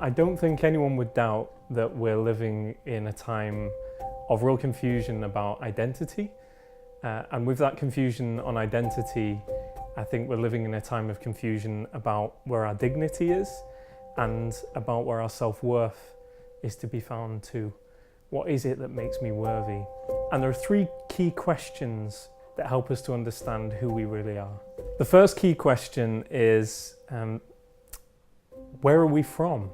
I don't think anyone would doubt that we're living in a time of real confusion about identity. And with that confusion on identity, I think we're living in a time of confusion about where our dignity is and about where our self-worth is to be found too. What is it that makes me worthy? And there are three key questions that help us to understand who we really are. The first key question is, where are we from?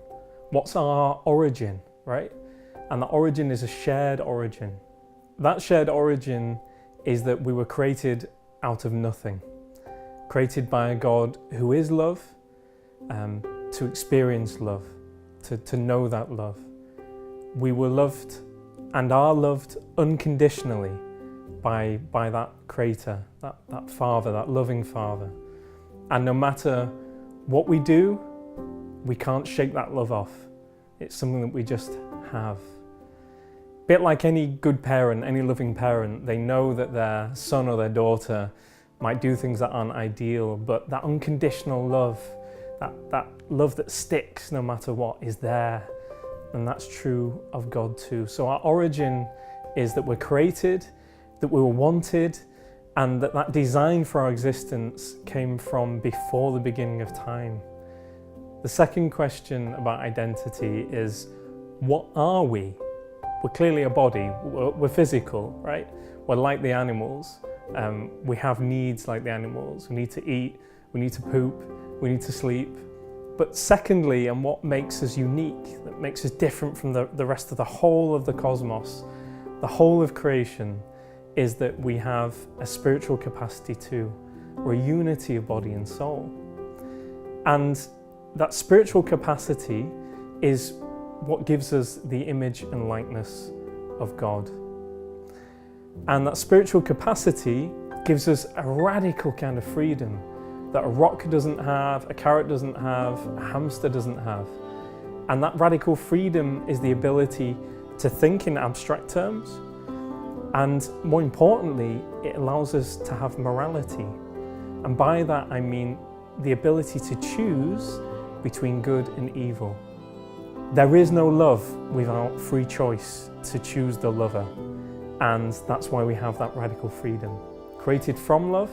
What's our origin, right? And the origin is a shared origin. That shared origin is that we were created out of nothing, created by a God who is love, to experience love, to know that love. We were loved and are loved unconditionally by that creator, that father, that loving father. And no matter what we do, we can't shake that love off. It's something that we just have. Bit like any good parent, any loving parent, they know that their son or their daughter might do things that aren't ideal, but that unconditional love, that love that sticks no matter what, is there. And that's true of God too. So our origin is that we're created, that we were wanted, and that design for our existence came from before the beginning of time. The second question about identity is, what are we? We're clearly a body, we're physical, right? We're like the animals. We have needs like the animals. We need to eat, we need to poop, we need to sleep. But secondly, and what makes us unique, that makes us different from the rest of the whole of the cosmos, the whole of creation, is that we have a spiritual capacity too. We're a unity of body and soul. And that spiritual capacity is what gives us the image and likeness of God. And that spiritual capacity gives us a radical kind of freedom that a rock doesn't have, a carrot doesn't have, a hamster doesn't have. And that radical freedom is the ability to think in abstract terms. And more importantly, it allows us to have morality. And by that I mean the ability to choose between good and evil. There is no love without free choice to choose the lover. And that's why we have that radical freedom. Created from love,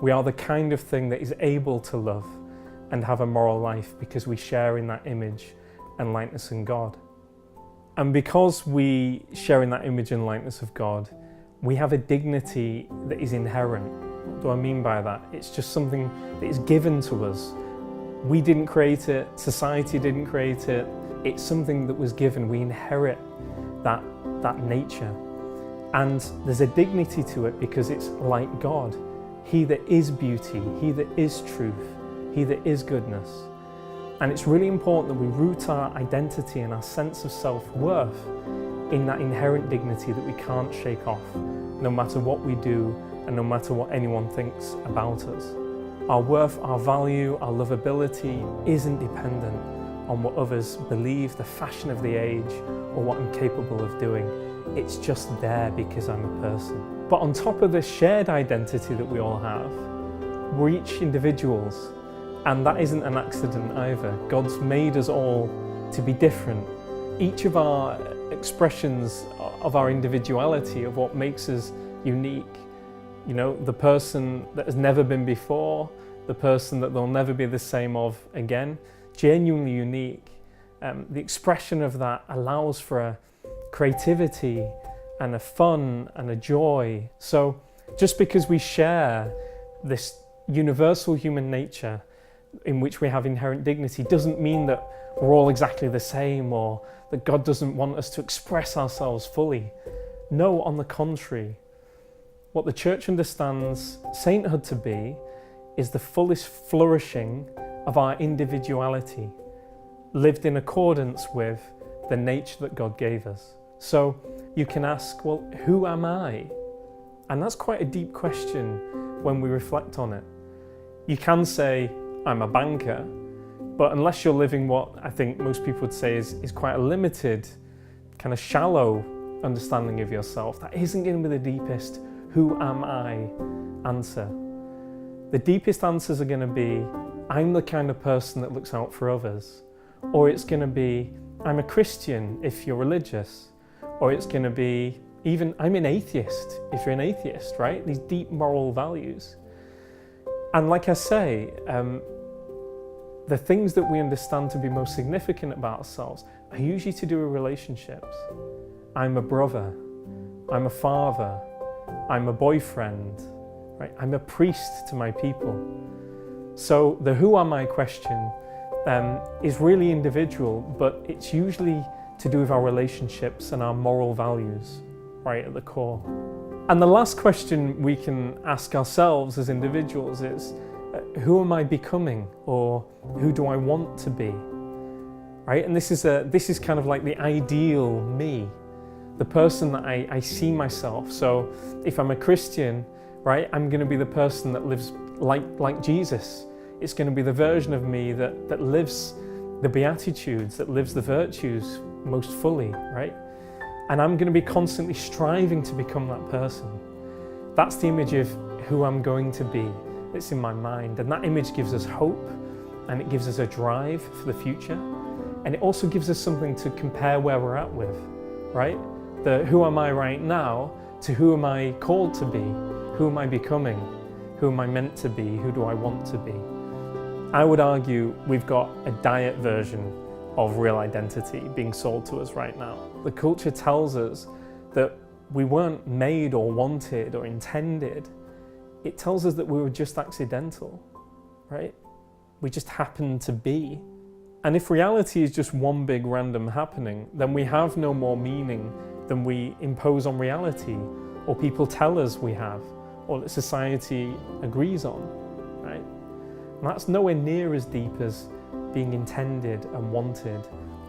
we are the kind of thing that is able to love and have a moral life because we share in that image and likeness in God. And because we share in that image and likeness of God, we have a dignity that is inherent. What do I mean by that? It's just something that is given to us. We didn't create it, society didn't create it. It's something that was given. We inherit that nature. And there's a dignity to it because it's like God. He that is beauty, he that is truth, he that is goodness. And it's really important that we root our identity and our sense of self-worth in that inherent dignity that we can't shake off, no matter what we do and no matter what anyone thinks about us. Our worth, our value, our lovability isn't dependent on what others believe, the fashion of the age, or what I'm capable of doing. It's just there because I'm a person. But on top of this shared identity that we all have, we're each individuals. And that isn't an accident either. God's made us all to be different. Each of our expressions of our individuality, of what makes us unique. You know, the person that has never been before, the person that they'll never be the same of again, genuinely unique. The expression of that allows for a creativity and a fun and a joy. So just because we share this universal human nature in which we have inherent dignity doesn't mean that we're all exactly the same or that God doesn't want us to express ourselves fully. No, on the contrary. What the Church understands sainthood to be is the fullest flourishing of our individuality, lived in accordance with the nature that God gave us. So you can ask, well, who am I? And that's quite a deep question when we reflect on it. You can say, I'm a banker, but unless you're living what I think most people would say is quite a limited, kind of shallow understanding of yourself, that isn't going to be the deepest who am I answer. The deepest answers are going to be, I'm the kind of person that looks out for others, or it's going to be I'm a Christian if you're religious, or it's going to be even I'm an atheist if you're an atheist, right? These deep moral values. And like I say, the things that we understand to be most significant about ourselves are usually to do with relationships. I'm a brother, I'm a father, I'm a boyfriend, right? I'm a priest to my people. So the who am I question is really individual, but it's usually to do with our relationships and our moral values, right at the core. And the last question we can ask ourselves as individuals is, who am I becoming, or who do I want to be? Right? And this is kind of like the ideal me, the person that I see myself. So if I'm a Christian, right, I'm going to be the person that lives like Jesus. It's going to be the version of me that lives the Beatitudes, that lives the virtues most fully, right? And I'm going to be constantly striving to become that person. That's the image of who I'm going to be that's in my mind. And that image gives us hope, and it gives us a drive for the future. And it also gives us something to compare where we're at with, right? The who am I right now to who am I called to be? Who am I becoming? Who am I meant to be? Who do I want to be? I would argue we've got a diet version of real identity being sold to us right now. The culture tells us that we weren't made or wanted or intended. It tells us that we were just accidental, right? We just happened to be. And if reality is just one big random happening, then we have no more meaning than we impose on reality, or people tell us we have, or that society agrees on, right? And that's nowhere near as deep as being intended and wanted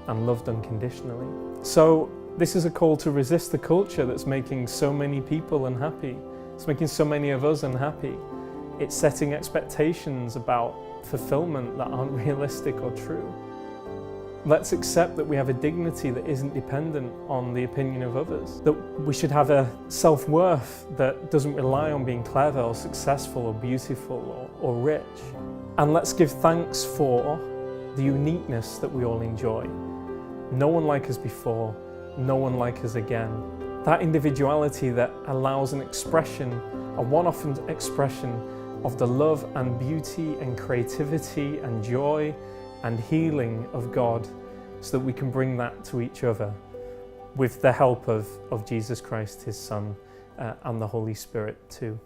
and loved unconditionally. So this is a call to resist the culture that's making so many people unhappy. It's making so many of us unhappy. It's setting expectations about fulfillment that aren't realistic or true. Let's accept that we have a dignity that isn't dependent on the opinion of others. That we should have a self-worth that doesn't rely on being clever or successful or beautiful or rich. And let's give thanks for the uniqueness that we all enjoy. No one like us before, no one like us again. That individuality that allows an expression, a one-off expression of the love and beauty and creativity and joy and healing of God, so that we can bring that to each other with the help of Jesus Christ, his Son, and the Holy Spirit too.